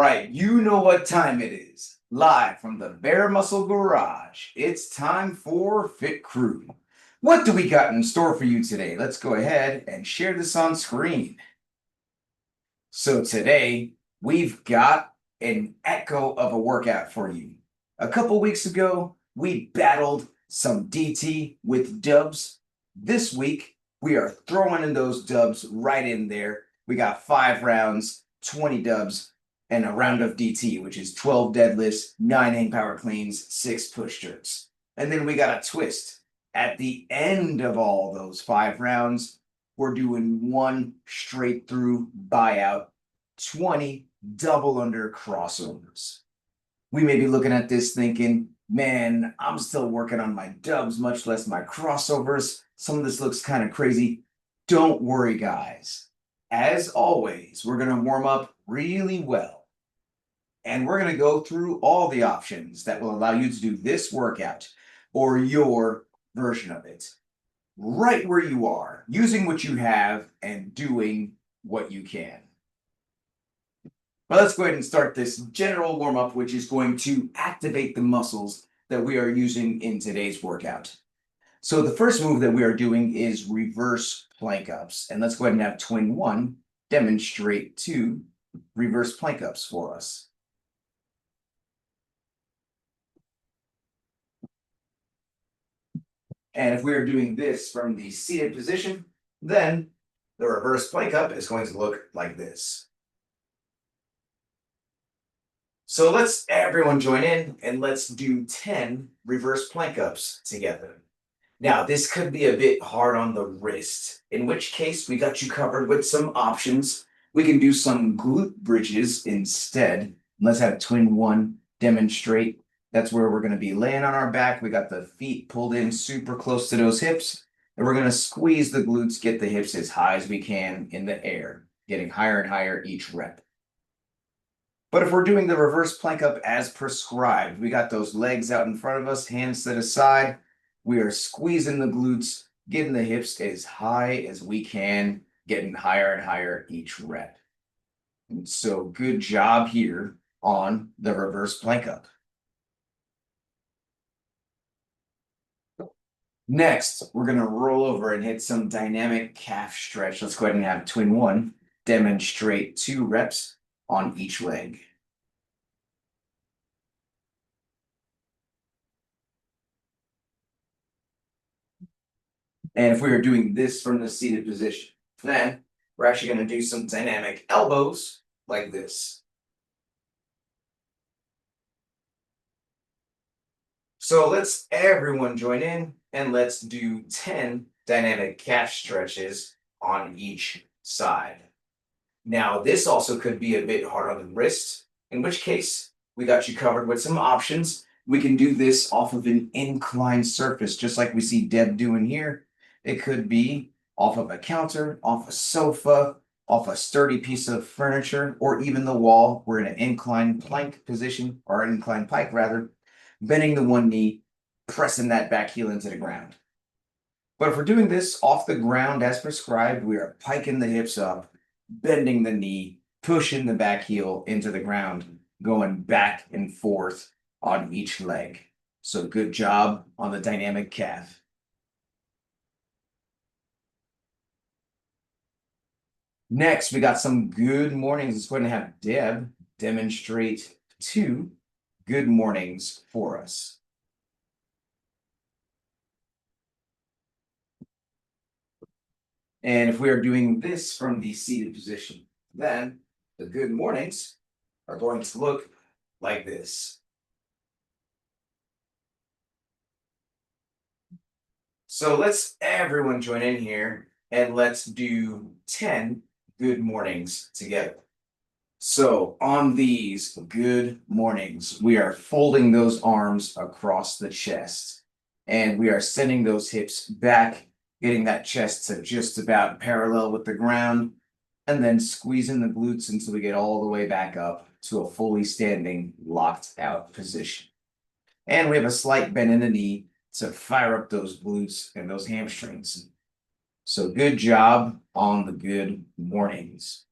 right, you know what time it is. Live from the Bare Muscle Garage, it's time for Fit Crew. What do we got in store for you today? Let's go ahead and share this on screen. So today, we've got an echo of a workout for you. A couple weeks ago, we battled some DT with dubs. This week, we are throwing in those dubs right in there. We got 5 rounds, 20 dubs, and a round of DT, which is 12 deadlifts, 9 hang power cleans, 6 push jerks. And then we got a twist. At the end of all those 5 rounds, we're doing 1 straight through buyout, 20 double under crossovers. We may be looking at this thinking, man, I'm still working on my dubs, much less my crossovers. Some of this looks kind of crazy. Don't worry, guys. As always, we're going to warm up really well. And we're going to go through all the options that will allow you to do this workout or your version of it right where you are, using what you have and doing what you can. But let's go ahead and start this general warm-up, which is going to activate the muscles that we are using in today's workout. So the first move that we are doing is reverse plank ups. And let's go ahead and have Twin 1 demonstrate 2 reverse plank ups for us. And if we are doing this from the seated position, then the reverse plank up is going to look like this. So let's everyone join in and let's do 10 reverse plank ups together. Now, this could be a bit hard on the wrist, in which case we got you covered with some options. We can do some glute bridges instead. Let's have Twin 1 demonstrate. That's where we're going to be laying on our back. We got the feet pulled in super close to those hips. And we're going to squeeze the glutes, get the hips as high as we can in the air, getting higher and higher each rep. But if we're doing the reverse plank up as prescribed, we got those legs out in front of us, hands to the side. We are squeezing the glutes, getting the hips as high as we can, getting higher and higher each rep. And so good job here on the reverse plank up. Next, we're going to roll over and hit some dynamic calf stretch. Let's go ahead and have Twin 1 demonstrate 2 reps on each leg. And if we were doing this from the seated position, then we're actually going to do some dynamic elbows like this. So let's everyone join in and let's do 10 dynamic calf stretches on each side. Now, this also could be a bit hard on the wrist, in which case we got you covered with some options. We can do this off of an inclined surface, just like we see Deb doing here. It could be off of a counter, off a sofa, off a sturdy piece of furniture, or even the wall. We're in an inclined plank position, or an inclined pike rather, bending the one knee, pressing that back heel into the ground. But if we're doing this off the ground as prescribed, we are piking the hips up, bending the knee, pushing the back heel into the ground, going back and forth on each leg. So good job on the dynamic calf. Next, we got some good mornings. Let's go ahead and have Deb demonstrate 2 good mornings for us. And if we are doing this from the seated position, then the good mornings are going to look like this. So let's everyone join in here and let's do 10 good mornings together. So on these good mornings, we are folding those arms across the chest and we are sending those hips back, getting that chest to just about parallel with the ground, and then squeezing the glutes until we get all the way back up to a fully standing, locked out position. And we have a slight bend in the knee to fire up those glutes and those hamstrings. So good job on the good mornings.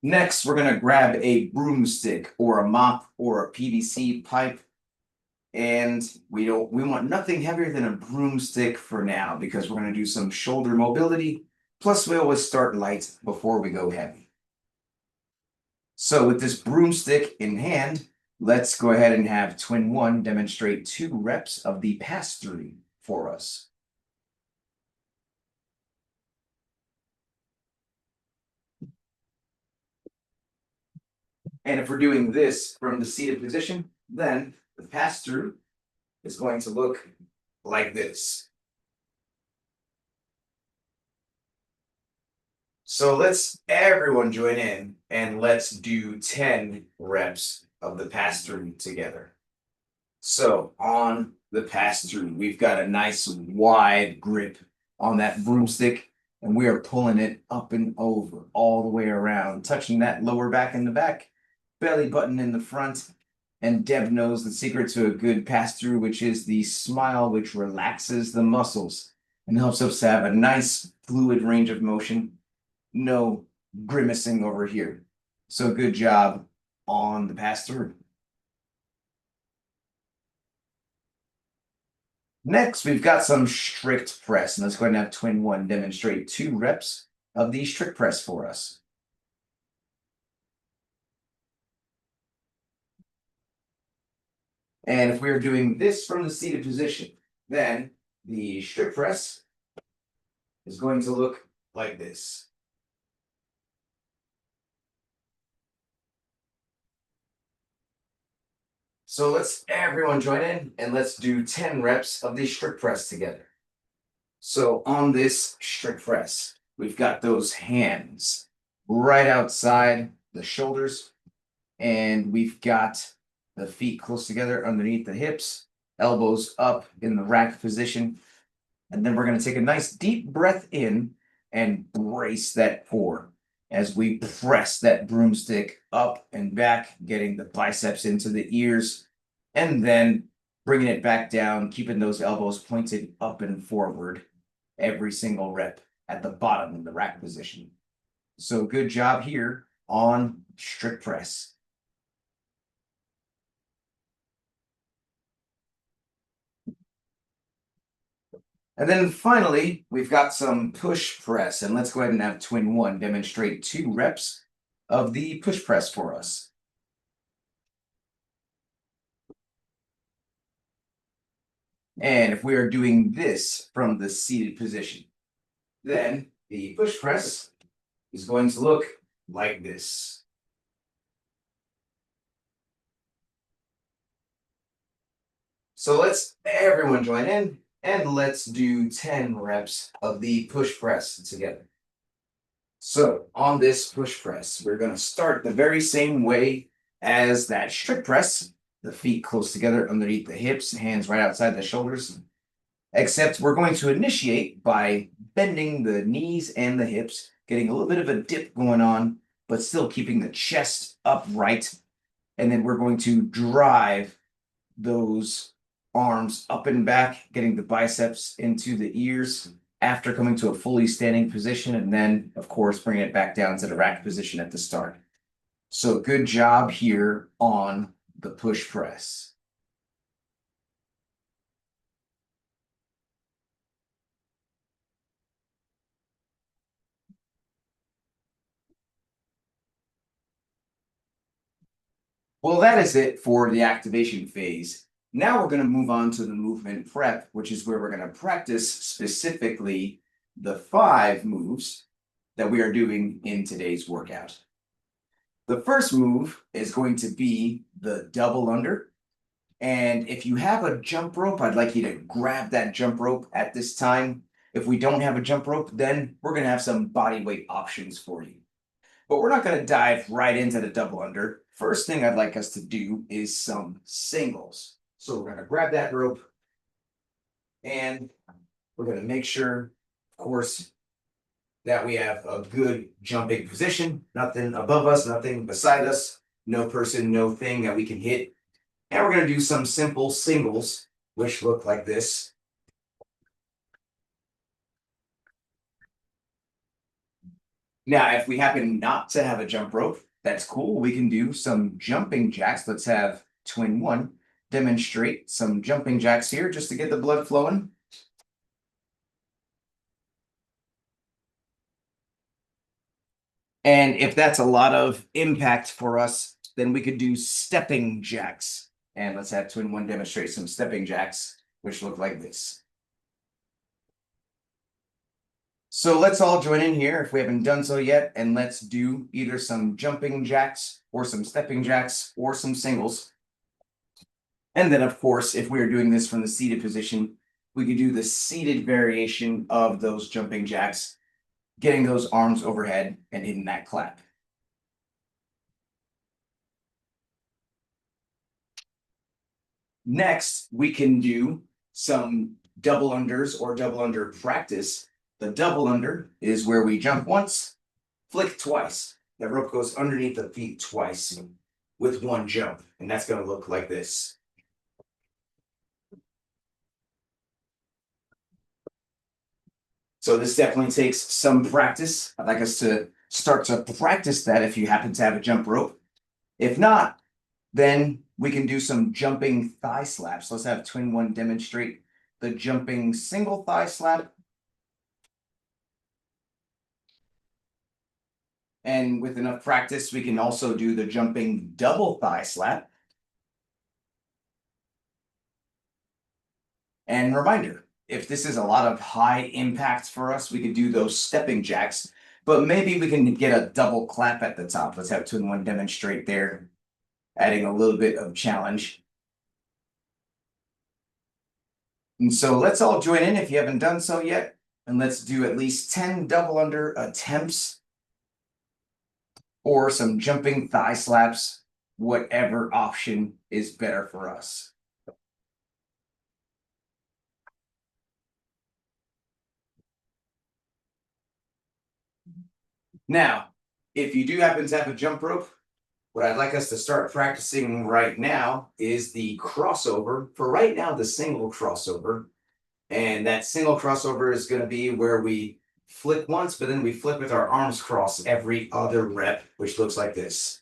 Next, we're going to grab a broomstick or a mop or a PVC pipe. And we want nothing heavier than a broomstick for now because we're going to do some shoulder mobility. Plus, we always start light before we go heavy. So with this broomstick in hand, let's go ahead and have Twin One demonstrate 2 reps of the pass-through for us. And if we're doing this from the seated position, then the pass-through is going to look like this. So let's everyone join in and let's do 10 reps of the pass-through together. So on the pass-through, we've got a nice wide grip on that broomstick, and we are pulling it up and over all the way around, touching that lower back in the back, belly button in the front. And Deb knows the secret to a good pass-through, which is the smile, which relaxes the muscles and helps us have a nice fluid range of motion. No grimacing over here. So good job on the pass-through. Next, we've got some strict press, and let's go ahead and have Twin One demonstrate 2 reps of the strict press for us. And if we are doing this from the seated position, then the strict press is going to look like this. So let's everyone join in and let's do 10 reps of the strict press together. So on this strict press, we've got those hands right outside the shoulders, and we've got the feet close together underneath the hips, elbows up in the rack position. And then we're going to take a nice deep breath in and brace that core as we press that broomstick up and back, getting the biceps into the ears, and then bringing it back down, keeping those elbows pointed up and forward every single rep at the bottom in the rack position. So good job here on strict press. And then finally, we've got some push press, and let's go ahead and have Twin One demonstrate 2 reps of the push press for us. And if we are doing this from the seated position, then the push press is going to look like this. So let's everyone join in and let's do 10 reps of the push press together. So on this push press, we're going to start the very same way as that strict press, the feet close together underneath the hips, hands right outside the shoulders, except we're going to initiate by bending the knees and the hips, getting a little bit of a dip going on, but still keeping the chest upright. And then we're going to drive those arms up and back, getting the biceps into the ears after coming to a fully standing position, and then, of course, bringing it back down to the rack position at the start. So good job here on the push press. Well, that is it for the activation phase. Now we're going to move on to the movement prep, which is where we're going to practice specifically the 5 moves that we are doing in today's workout. The first move is going to be the double under. And if you have a jump rope, I'd like you to grab that jump rope at this time. If we don't have a jump rope, then we're going to have some body weight options for you. But we're not going to dive right into the double under. First thing I'd like us to do is some singles. So we're going to grab that rope and we're going to make sure, of course, that we have a good jumping position. Nothing above us, nothing beside us, no person, no thing that we can hit. And we're going to do some simple singles, which look like this. Now, if we happen not to have a jump rope, that's cool. We can do some jumping jacks. Let's have twin one demonstrate some jumping jacks here just to get the blood flowing. And if that's a lot of impact for us, then we could do stepping jacks. And let's have twin one demonstrate some stepping jacks, which look like this. So let's all join in here if we haven't done so yet, and let's do either some jumping jacks or some stepping jacks or some singles. And then, of course, if we are doing this from the seated position, we could do the seated variation of those jumping jacks, getting those arms overhead and hitting that clap. Next, we can do some double unders or double under practice. The double under is where we jump once, flick twice. That rope goes underneath the feet twice with one jump, and that's going to look like this. So this definitely takes some practice. I'd like us to start to practice that if you happen to have a jump rope. If not, then we can do some jumping thigh slaps. Let's have twin one demonstrate the jumping single thigh slap. And with enough practice, we can also do the jumping double thigh slap. And reminder, if this is a lot of high impact for us, we could do those stepping jacks, but maybe we can get a double clap at the top. Let's have twin one demonstrate there, adding a little bit of challenge. And so let's all join in if you haven't done so yet, and let's do at least 10 double under attempts or some jumping thigh slaps, whatever option is better for us. Now, if you do happen to have a jump rope, what I'd like us to start practicing right now is the crossover. For right now, the single crossover. And that single crossover is going to be where we flick once, but then we flick with our arms crossed every other rep, which looks like this.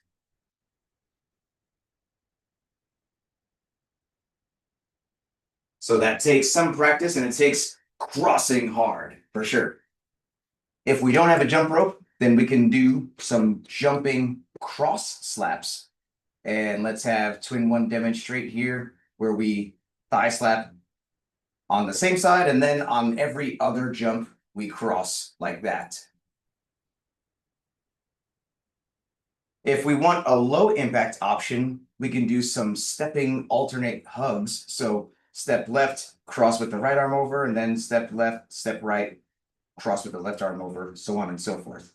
So that takes some practice and it takes crossing hard for sure. If we don't have a jump rope, then we can do some jumping cross slaps. And let's have twin one demonstrate here where we thigh slap on the same side, and then on every other jump, we cross like that. If we want a low impact option, we can do some stepping alternate hugs. So step left, cross with the right arm over, and then step left, step right, cross with the left arm over, so on and so forth.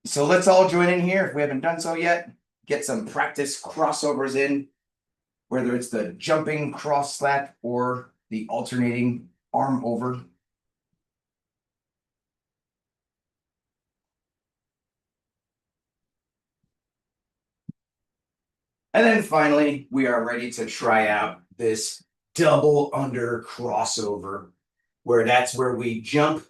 So let's all join in here if we haven't done so yet. Get some practice crossovers in, whether it's the jumping cross slap or the alternating arm over. And then finally, we are ready to try out this double under crossover, where that's where we jump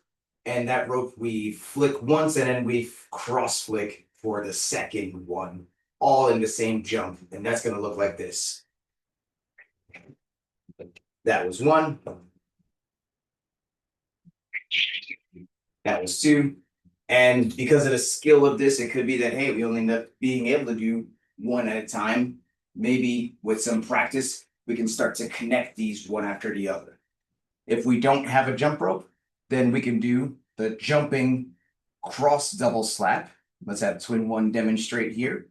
and that rope we flick once and then we cross flick for the second one, all in the same jump. And that's going to look like this. That was one. That was two. And because of the skill of this, it could be that, hey, we only end up being able to do one at a time. Maybe with some practice, we can start to connect these one after the other. If we don't have a jump rope, then we can do the jumping cross double slap. Let's have twin one demonstrate here.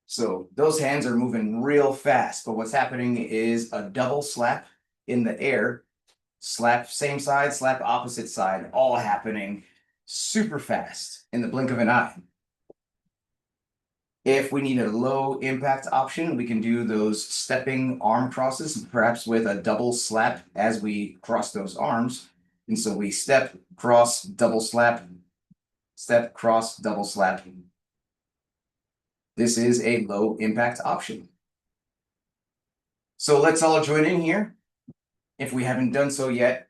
So those hands are moving real fast, but what's happening is a double slap in the air, slap same side, slap opposite side, all happening super fast in the blink of an eye. If we need a low impact option, we can do those stepping arm crosses, perhaps with a double slap as we cross those arms. And so we step, cross, double slap, step, cross, double slap. This is a low impact option. So let's all join in here if we haven't done so yet.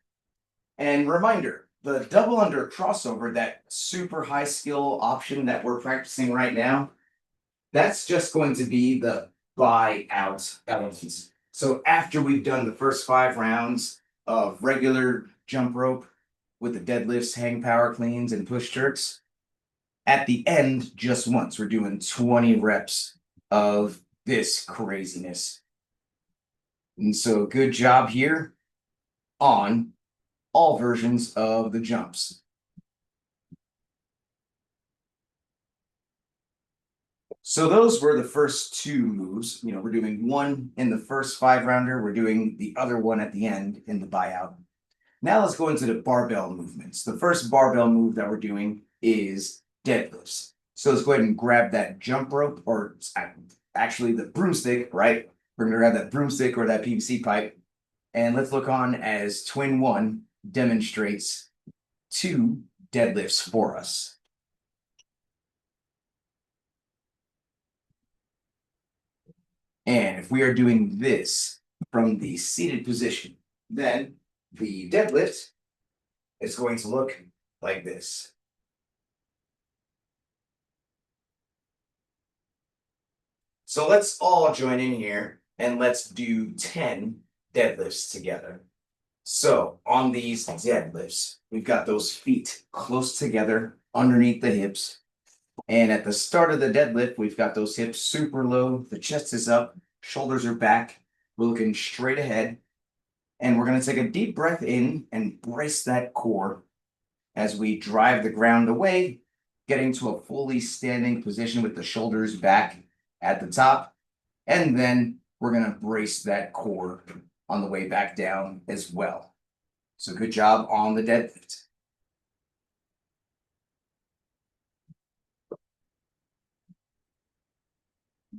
And reminder, the double under crossover, that super high skill option that we're practicing right now, that's just going to be the buyout elements. So after we've done the first 5 rounds of regular jump rope with the deadlifts, hang power cleans, and push jerks, at the end, just once, we're doing 20 reps of this craziness. And so good job here on all versions of the jumps. So those were the first 2 moves. We're doing one in the first 5 rounder. We're doing the other one at the end in the buyout. Now let's go into the barbell movements. The first barbell move that we're doing is deadlifts. So let's go ahead and grab that jump rope, or actually the broomstick, right? We're gonna grab that broomstick or that PVC pipe, and let's look on as Twin 1 demonstrates 2 deadlifts for us. And if we are doing this from the seated position, then the deadlift is going to look like this. So let's all join in here and let's do 10 deadlifts together. So on these deadlifts, we've got those feet close together underneath the hips. And at the start of the deadlift, we've got those hips super low, the chest is up, shoulders are back, we're looking straight ahead. And we're going to take a deep breath in and brace that core as we drive the ground away, getting to a fully standing position with the shoulders back at the top. And then we're going to brace that core on the way back down as well. So good job on the deadlift.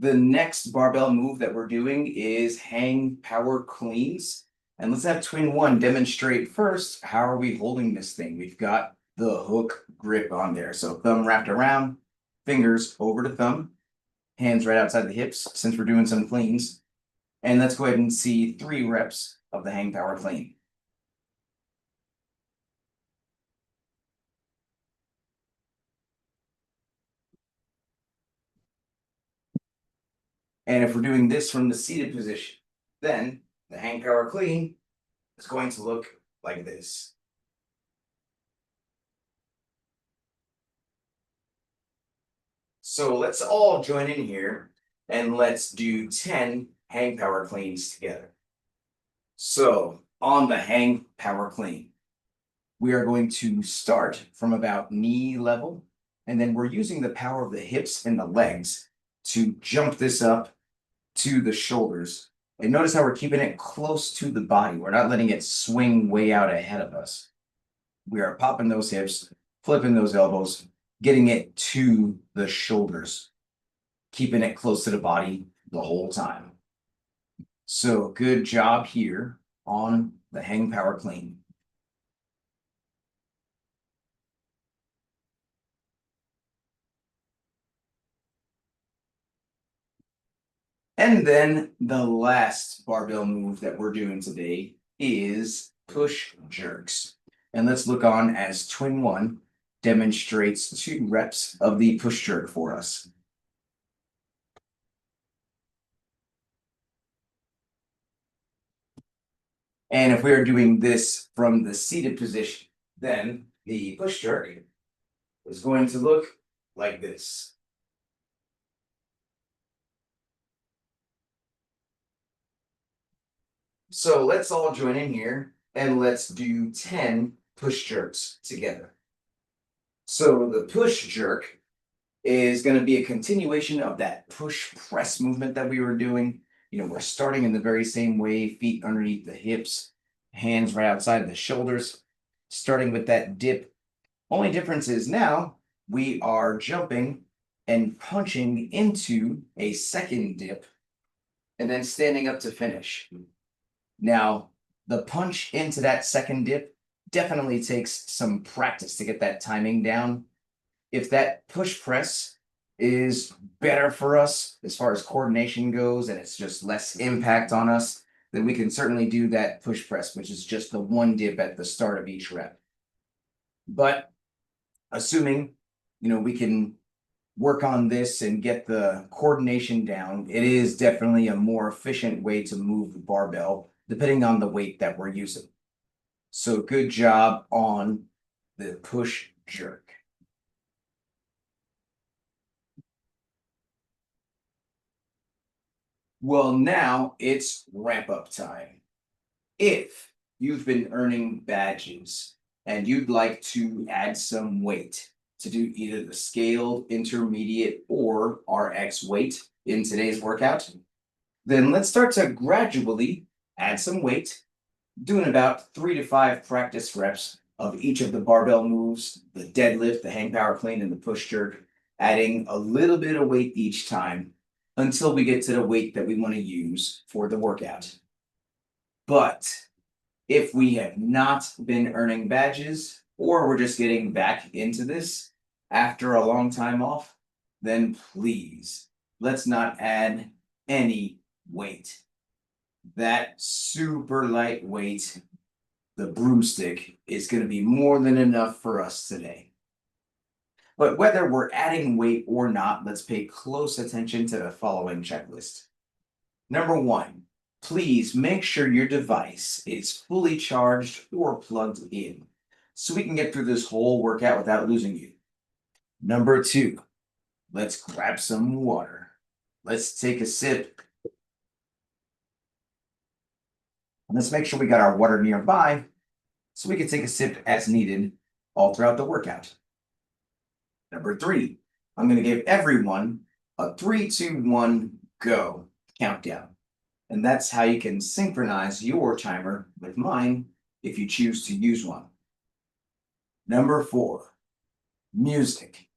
The next barbell move that we're doing is hang power cleans. And let's have Twin 1 demonstrate first, how are we holding this thing? We've got the hook grip on there. So thumb wrapped around, fingers over to thumb, hands right outside the hips since we're doing some cleans. And let's go ahead and see 3 reps of the hang power clean. And if we're doing this from the seated position, then the hang power clean is going to look like this. So let's all join in here and let's do 10 hang power cleans together. So on the hang power clean, we are going to start from about knee level, and then we're using the power of the hips and the legs to jump this up to the shoulders. And notice how we're keeping it close to the body. We're not letting it swing way out ahead of us. We are popping those hips, flipping those elbows, getting it to the shoulders, keeping it close to the body the whole time. So good job here on the hang power clean. And then the last barbell move that we're doing today is push jerks. And let's look on as Twin 1 demonstrates 2 reps of the push jerk for us. And if we are doing this from the seated position, then the push jerk is going to look like this. So let's all join in here and let's do 10 push jerks together. So the push jerk is going to be a continuation of that push press movement that we were doing. We're starting in the very same way, feet underneath the hips, hands right outside of the shoulders, starting with that dip. Only difference is now we are jumping and punching into a second dip and then standing up to finish. Now, the punch into that second dip definitely takes some practice to get that timing down. If that push press is better for us as far as coordination goes and it's just less impact on us, then we can certainly do that push press, which is just the one dip at the start of each rep. But assuming, we can work on this and get the coordination down, it is definitely a more efficient way to move the barbell, depending on the weight that we're using. So good job on the push jerk. Well, now it's ramp up time. If you've been earning badges and you'd like to add some weight to do either the scaled, intermediate, or RX weight in today's workout, then let's start to gradually add some weight, doing about 3 to 5 practice reps of each of the barbell moves, the deadlift, the hang power clean, and the push jerk, adding a little bit of weight each time until we get to the weight that we want to use for the workout. But if we have not been earning badges, or we're just getting back into this after a long time off, then please, let's not add any weight. That super light weight, the broomstick, is going to be more than enough for us today. But whether we're adding weight or not, let's pay close attention to the following checklist. Number 1, please make sure your device is fully charged or plugged in so we can get through this whole workout without losing you. Number 2, let's grab some water. Let's take a sip. And let's make sure we got our water nearby so we can take a sip as needed all throughout the workout. Number 3, I'm going to give everyone a 3, 2, 1, go countdown. And that's how you can synchronize your timer with mine if you choose to use one. Number 4, music.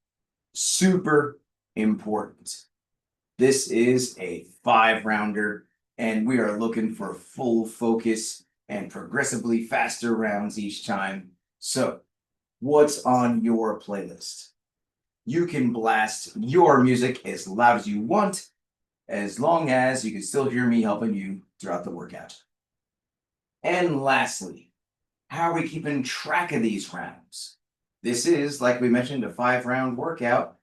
Super important. This is a 5-rounder, and we are looking for full focus and progressively faster rounds each time. So, what's on your playlist? You can blast your music as loud as you want, as long as you can still hear me helping you throughout the workout. And lastly, how are we keeping track of these rounds? This is, like we mentioned, a 5-round workout,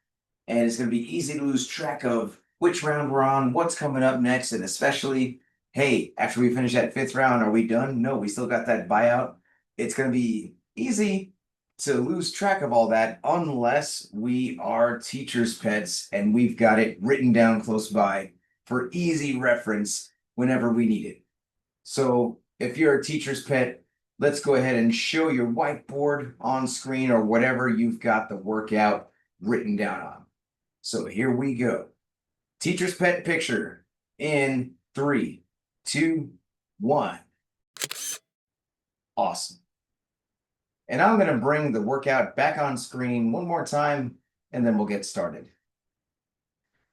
and it's going to be easy to lose track of which round we're on, what's coming up next, and especially, hey, after we finish that 5th round, are we done? No, we still got that buyout. It's going to be easy to lose track of all that unless we are teacher's pets and we've got it written down close by for easy reference whenever we need it. So if you're a teacher's pet, let's go ahead and show your whiteboard on screen or whatever you've got the workout written down on. So here we go. Teacher's pet picture in 3, 2, 1. Awesome. And I'm going to bring the workout back on screen one more time, and then we'll get started.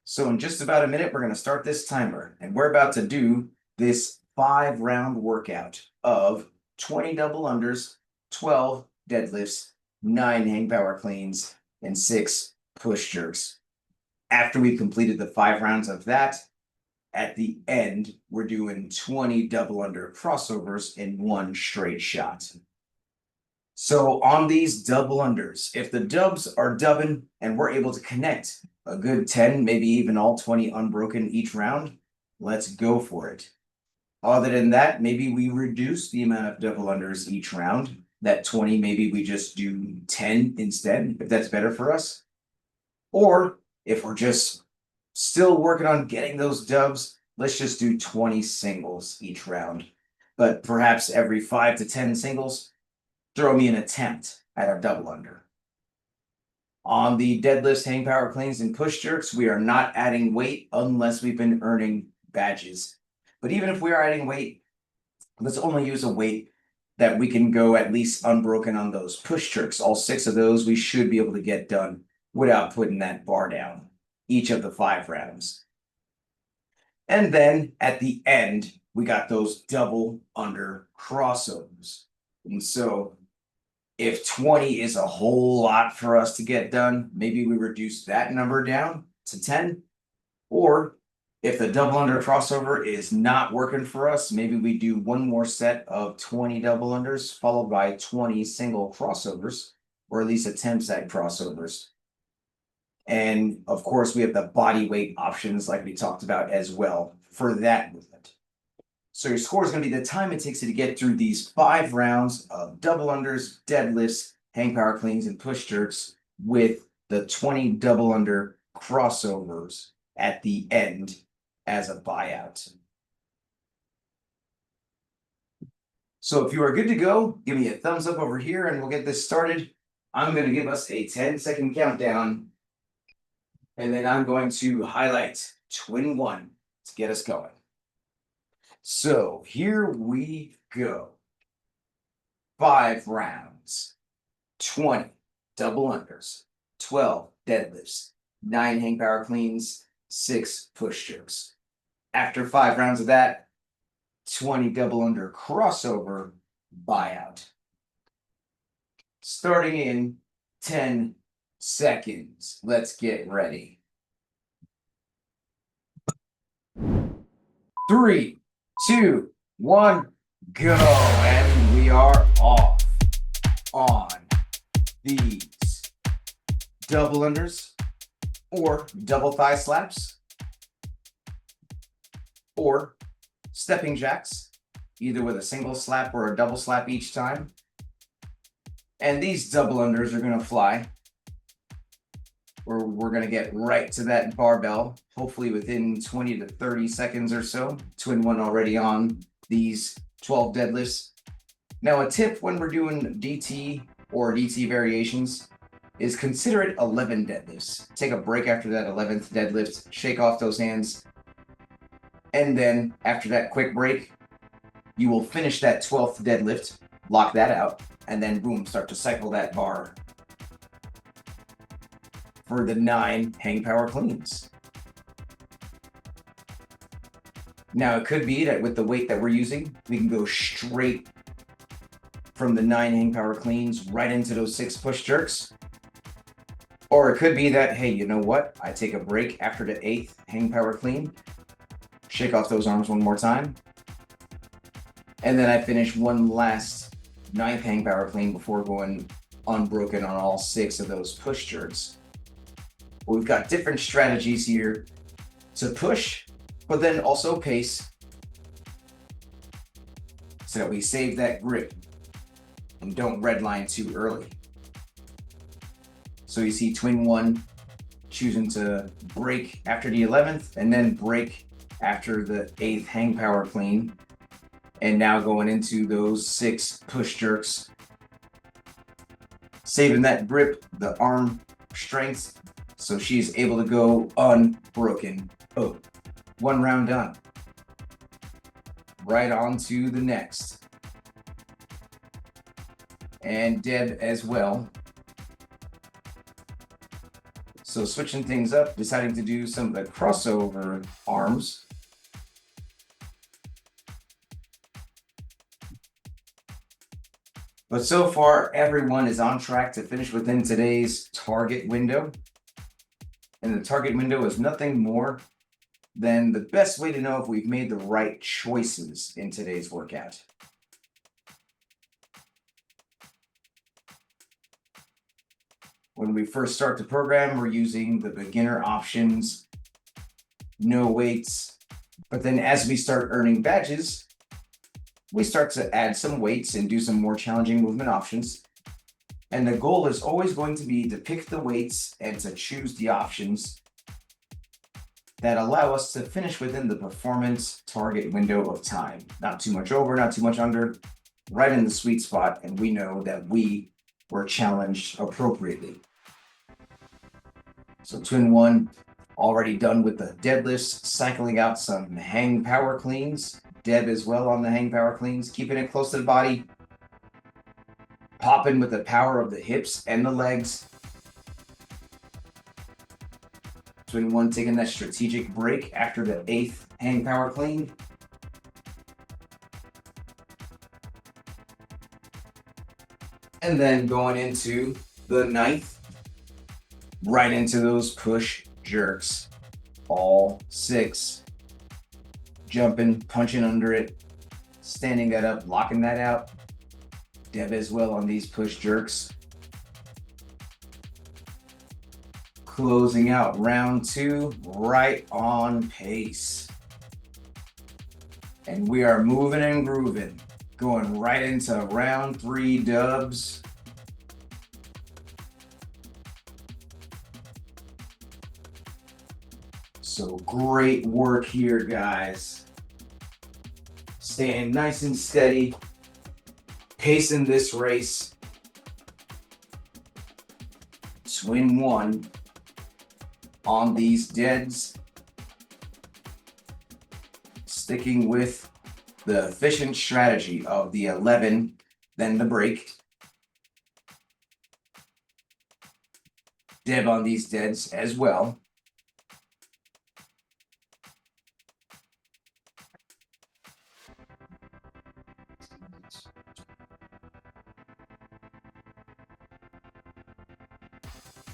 So in just about a minute, we're going to start this timer, and we're about to do this 5-round workout of 20 double unders, 12 deadlifts, 9 hang power cleans, and 6 push jerks. After we've completed the 5 rounds of that, at the end, we're doing 20 double under crossovers in one straight shot. So on these double unders, if the dubs are dubbing and we're able to connect a good 10, maybe even all 20 unbroken each round, let's go for it. Other than that, maybe we reduce the amount of double unders each round. That 20, maybe we just do 10 instead, if that's better for us. Or if we're just still working on getting those dubs, let's just do 20 singles each round. But perhaps every 5 to 10 singles, throw me an attempt at a double under. On the deadlifts, hang power cleans, and push jerks, we are not adding weight unless we've been earning badges. But even if we are adding weight, let's only use a weight that we can go at least unbroken on those push jerks. All 6 of those we should be able to get done without putting that bar down, each of the 5 rounds. And then at the end, we got those double under crossovers. And so if 20 is a whole lot for us to get done, maybe we reduce that number down to 10. Or If the double under crossover is not working for us, maybe we do one more set of 20 double unders followed by 20 single crossovers, or at least attempts at crossovers. And of course, we have the body weight options like we talked about as well for that movement. So your score is going to be the time it takes you to get through these 5 rounds of double unders, deadlifts, hang power cleans, and push jerks with the 20 double under crossovers at the end as a buyout. So if you are good to go, give me a thumbs up over here and we'll get this started. I'm going to give us a 10-second countdown. And then I'm going to highlight twin 1 to get us going. So here we go. 5 rounds, 20 double unders, 12 deadlifts, 9 hang power cleans, 6 push jerks. After 5 rounds of that, 20 double under crossover buyout. Starting in 10 seconds. Let's get ready. 3, 2, 1, go. And we are off on these double unders or double thigh slaps or stepping jacks, either with a single slap or a double slap each time. And these double unders are going to fly. We're going to get right to that barbell, hopefully within 20 to 30 seconds or so. Twin 1 already on these 12 deadlifts. Now, a tip when we're doing DT or DT variations is consider it 11 deadlifts. Take a break after that 11th deadlift, shake off those hands, and then after that quick break, you will finish that 12th deadlift, lock that out, and then boom, start to cycle that bar for the 9 hang power cleans. Now, it could be that with the weight that we're using, we can go straight from the 9 hang power cleans right into those 6 push jerks. Or it could be that, hey, you know what? I take a break after the 8th hang power clean, shake off those arms one more time, and then I finish one last 9th hang power clean before going unbroken on all 6 of those push jerks. We've got different strategies here to push, but then also pace so that we save that grip and don't redline too early. So you see twin 1 choosing to break after the 11th and then break after the 8th hang power clean. And now going into those 6 push jerks, saving that grip, the arm strength, so she's able to go unbroken. Oh, 1 round done. Right on to the next. And Deb as well. So switching things up, deciding to do some of the crossover arms. But so far, everyone is on track to finish within today's target window. And the target window is nothing more than the best way to know if we've made the right choices in today's workout. When we first start the program, we're using the beginner options, no weights. But then as we start earning badges, we start to add some weights and do some more challenging movement options. And the goal is always going to be to pick the weights and to choose the options that allow us to finish within the performance target window of time. Not too much over, not too much under, right in the sweet spot. And we know that we were challenged appropriately. So twin 1 already done with the deadlifts, cycling out some hang power cleans. Deb as well on the hang power cleans, keeping it close to the body. Popping with the power of the hips and the legs. Twin 1 taking that strategic break after the 8th hang power clean. And then going into the 9th, right into those push jerks. All 6 jumping, punching under it, standing that up, locking that out. Deb as well on these push jerks. Closing out round 2, right on pace. And we are moving and grooving, going right into round 3 dubs. So great work here, guys. Staying nice and steady, pacing this race. Twin 1 on these deads. Sticking with the efficient strategy of the 11, then the break. Deb on these deads as well.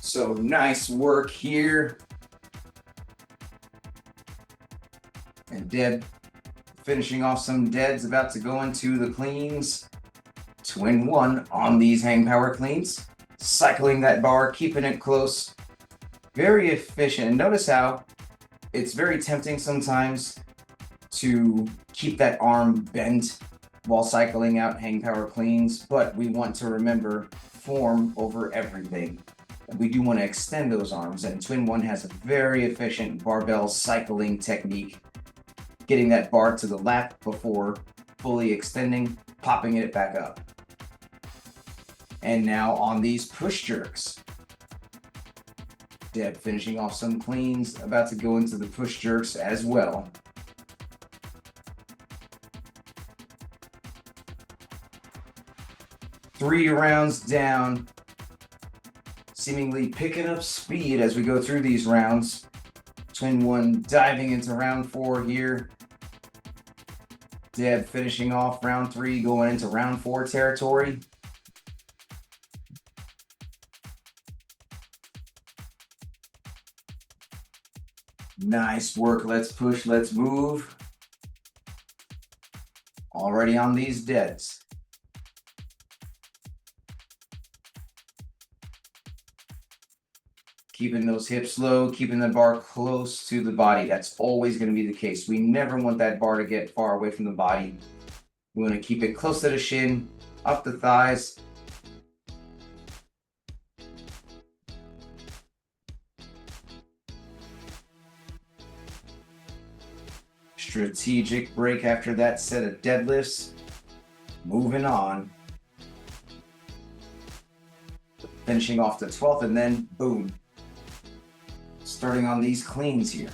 So nice work here. And Deb finishing off some deads, about to go into the cleans. Twin 1 on these hang power cleans. Cycling that bar, keeping it close. Very efficient. And notice how it's very tempting sometimes to keep that arm bent while cycling out hang power cleans, but we want to remember form over everything. We do want to extend those arms, and Twin 1 has a very efficient barbell cycling technique, getting that bar to the lap before fully extending, popping it back up. And now on these push jerks, Deb finishing off some cleans, about to go into the push jerks as well. Three rounds down, seemingly picking up speed as we go through these rounds. Twin 1 diving into round 4 here. Deb finishing off round 3, going into round 4 territory. Nice work. Let's push, let's move. Already on these deads. Keeping those hips low, keeping the bar close to the body. That's always going to be the case. We never want that bar to get far away from the body. We want to keep it close to the shin, up the thighs. Strategic break after that set of deadlifts. Moving on. Finishing off the 12th, and then boom. Starting on these cleans here.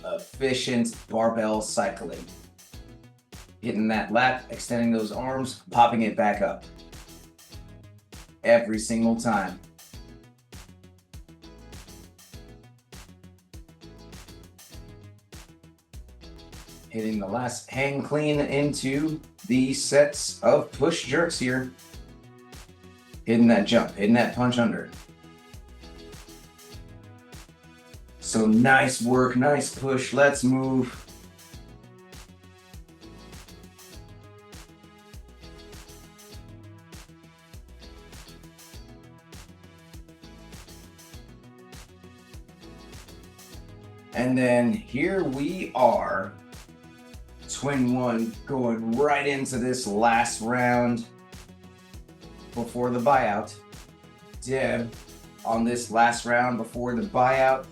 Efficient barbell cycling. Hitting that lap, extending those arms, popping it back up. Every single time. Hitting the last hang clean into the sets of push jerks here. Hitting that jump, hitting that punch under. So nice work, nice push. Let's move. And then here we are. Twin 1 going right into this last round before the buyout. Deb on this last round before the buyout.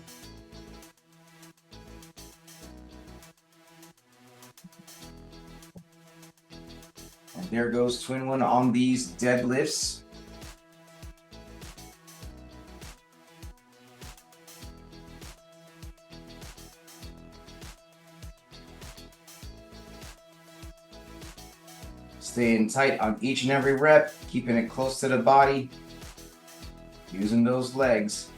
And there goes Twin 1 on these deadlifts. Staying tight on each and every rep, keeping it close to the body, using those legs.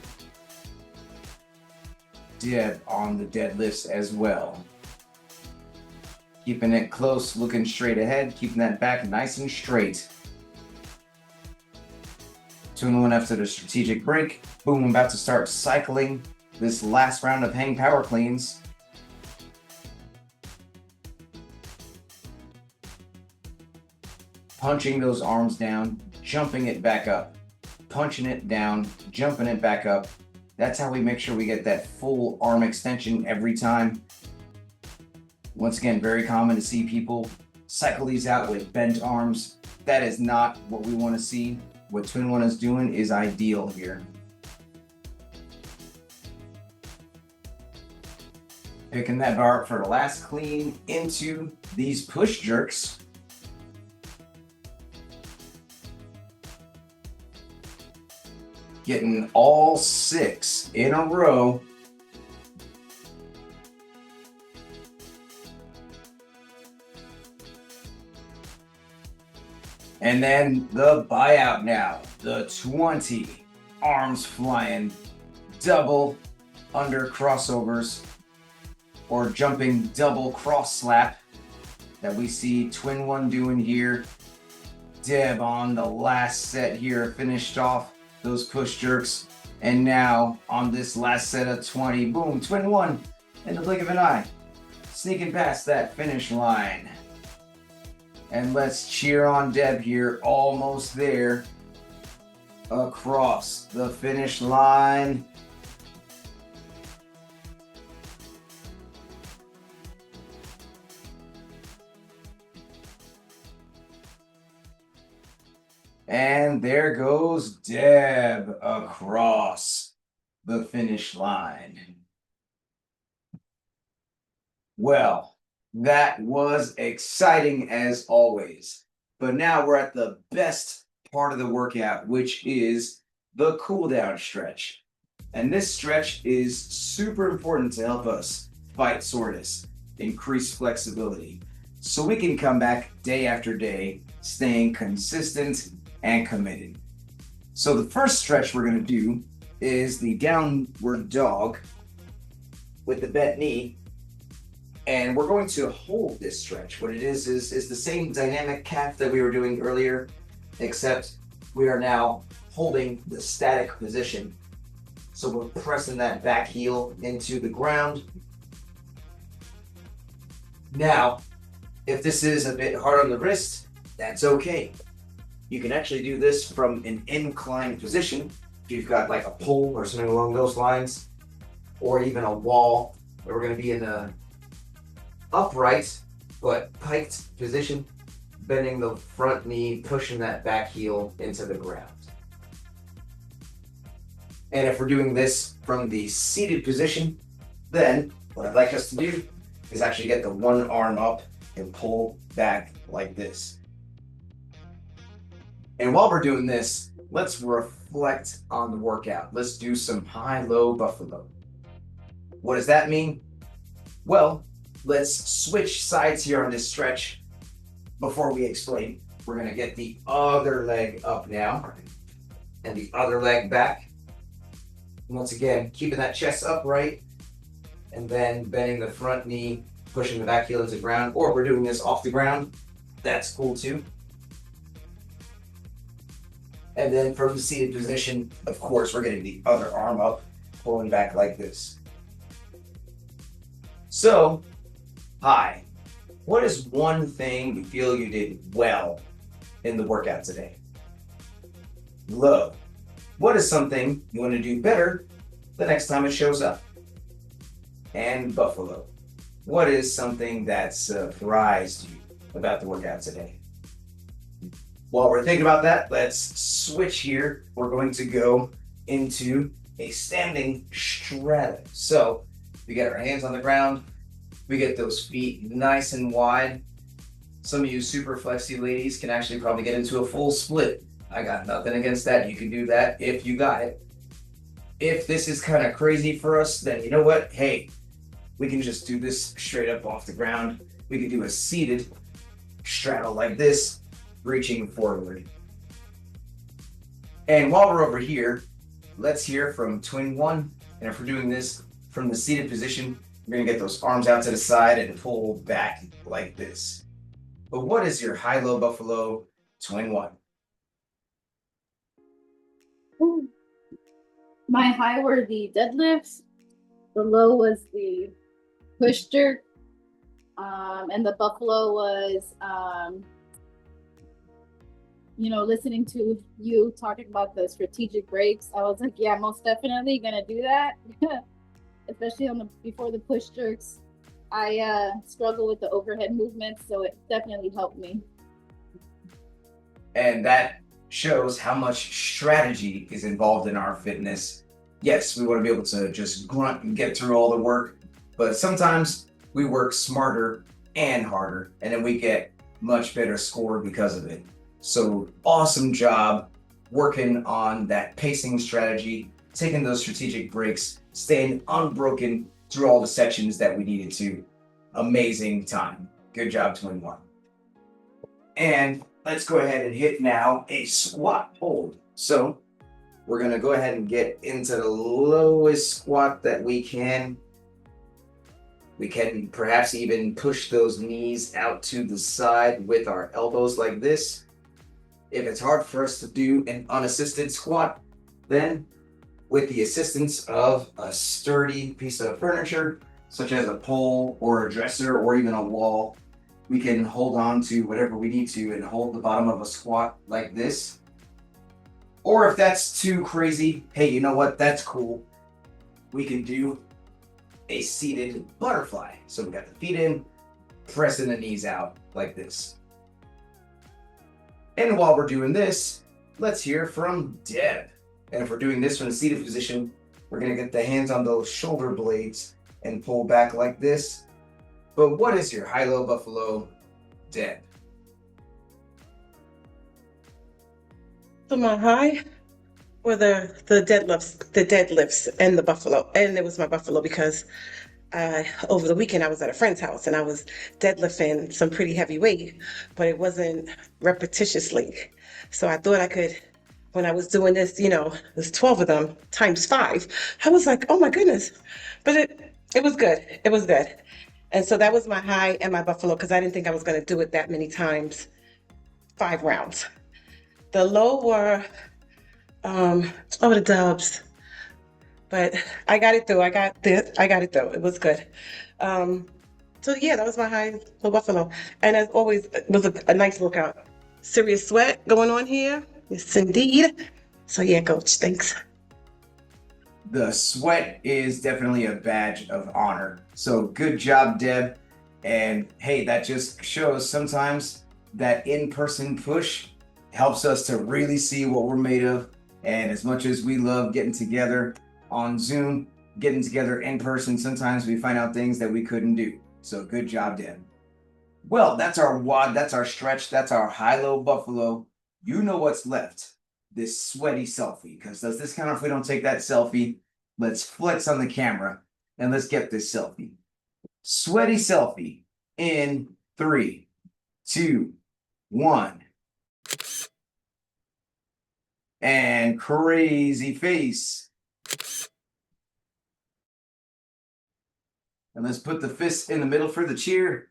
Deb on the deadlifts as well. Keeping it close, looking straight ahead, keeping that back nice and straight. 2 and 1 after the strategic break. Boom, I'm about to start cycling this last round of hang power cleans. Punching those arms down, jumping it back up, punching it down, jumping it back up. That's how we make sure we get that full arm extension every time. Once again, very common to see people cycle these out with bent arms. That is not what we want to see. What Twin One is doing is ideal here. Picking that bar up for the last clean into these push jerks. Getting all 6 in a row. And then the buyout now. The 20. Arms flying. Double under crossovers. Or jumping double cross slap that we see Twin One doing here. Deb on the last set here, finished off those push jerks. And now on this last set of 20, boom, Twin One in the blink of an eye. Sneaking past that finish line. And let's cheer on Deb here, almost there. Across the finish line. And there goes Deb across the finish line. Well, that was exciting as always. But now we're at the best part of the workout, which is the cool down stretch. And this stretch is super important to help us fight soreness, increase flexibility, so we can come back day after day, staying consistent and committed. So the first stretch we're going to do is the downward dog with the bent knee. And we're going to hold this stretch. What it is the same dynamic calf that we were doing earlier, except we are now holding the static position. So we're pressing that back heel into the ground. Now, if this is a bit hard on the wrist, that's okay. You can actually do this from an inclined position. If you've got like a pole or something along those lines, or even a wall where we're going to be in a upright but piked position, bending the front knee, pushing that back heel into the ground. And if we're doing this from the seated position, then what I'd like us to do is actually get the one arm up and pull back like this. And while we're doing this, let's reflect on the workout. Let's do some high-low buffalo. What does that mean? Well, let's switch sides here on this stretch. Before we explain, we're going to get the other leg up now and the other leg back. Once again, keeping that chest upright and then bending the front knee, pushing the back heel into the ground. Or if we're doing this off the ground, that's cool too. And then from the seated position, of course, we're getting the other arm up, pulling back like this. So, hi. What is one thing you feel you did well in the workout today? Low. What is something you want to do better the next time it shows up? And buffalo. What is something that surprised you about the workout today? While we're thinking about that, let's switch here. We're going to go into a standing straddle. So we get our hands on the ground. We get those feet nice and wide. Some of you super flexy ladies can actually probably get into a full split. I got nothing against that. You can do that if you got it. If this is kind of crazy for us, then you know what? Hey, we can just do this straight up off the ground. We can do a seated straddle like this, reaching forward. And while we're over here, let's hear from Twin One. And if we're doing this from the seated position, You're gonna get those arms out to the side and pull back like this. But what is your high-low buffalo twin one? Ooh. My high were the deadlifts. The low was the push jerk. And the buffalo was, listening to you talking about the strategic breaks. I was like, yeah, most definitely gonna do that. Especially before the push jerks. I struggle with the overhead movements, so it definitely helped me. And that shows how much strategy is involved in our fitness. Yes, we want to be able to just grunt and get through all the work, but sometimes we work smarter and harder, and then we get much better score because of it. So awesome job working on that pacing strategy, taking those strategic breaks, staying unbroken through all the sections that we needed to. Amazing time. Good job, 21. And let's go ahead and hit now a squat hold. So we're gonna go ahead and get into the lowest squat that we can. We can perhaps even push those knees out to the side with our elbows like this. If it's hard for us to do an unassisted squat, then with the assistance of a sturdy piece of furniture, such as a pole or a dresser or even a wall, we can hold on to whatever we need to and hold the bottom of a squat like this. Or if that's too crazy, hey, you know what? That's cool. We can do a seated butterfly. So we got the feet in, pressing the knees out like this. And while we're doing this, let's hear from Deb. And if we're doing this from a seated position, we're gonna get the hands on those shoulder blades and pull back like this. But what is your high-low buffalo, Deb? So my high were the deadlifts and the buffalo. And it was my buffalo because over the weekend I was at a friend's house and I was deadlifting some pretty heavy weight, but it wasn't repetitiously. So I thought I could, when I was doing this, there's 12 of them times 5. I was like, oh my goodness. But it was good. It was good. And so that was my high and my buffalo because I didn't think I was going to do it that many times, 5 rounds. The low were, the dubs. But I got it through. I got it through. It was good. So yeah, that was my high low buffalo. And as always, it was a nice workout. Serious sweat going on here. Yes, indeed. So yeah, coach, thanks. The sweat is definitely a badge of honor. So good job, Deb. And hey, that just shows sometimes that in-person push helps us to really see what we're made of. And as much as we love getting together on Zoom, getting together in person, sometimes we find out things that we couldn't do. So good job, Deb. Well, that's our WOD, that's our stretch, that's our high-low buffalo. You know what's left. This sweaty selfie, because does this count if we don't take that selfie? Let's flex on the camera and let's get this selfie. Sweaty selfie in 3, 2, 1. And crazy face. And let's put the fists in the middle for the cheer.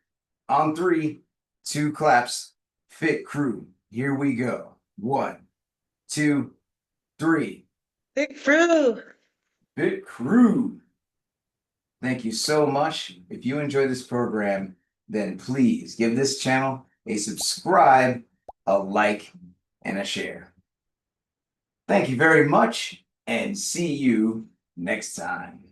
On 3, 2 claps. Fit crew. Here we go. 1, 2, 3. Big crew. Fit crew. Thank you so much. If you enjoy this program, then please give this channel a subscribe, a like, and a share. Thank you very much, and see you next time.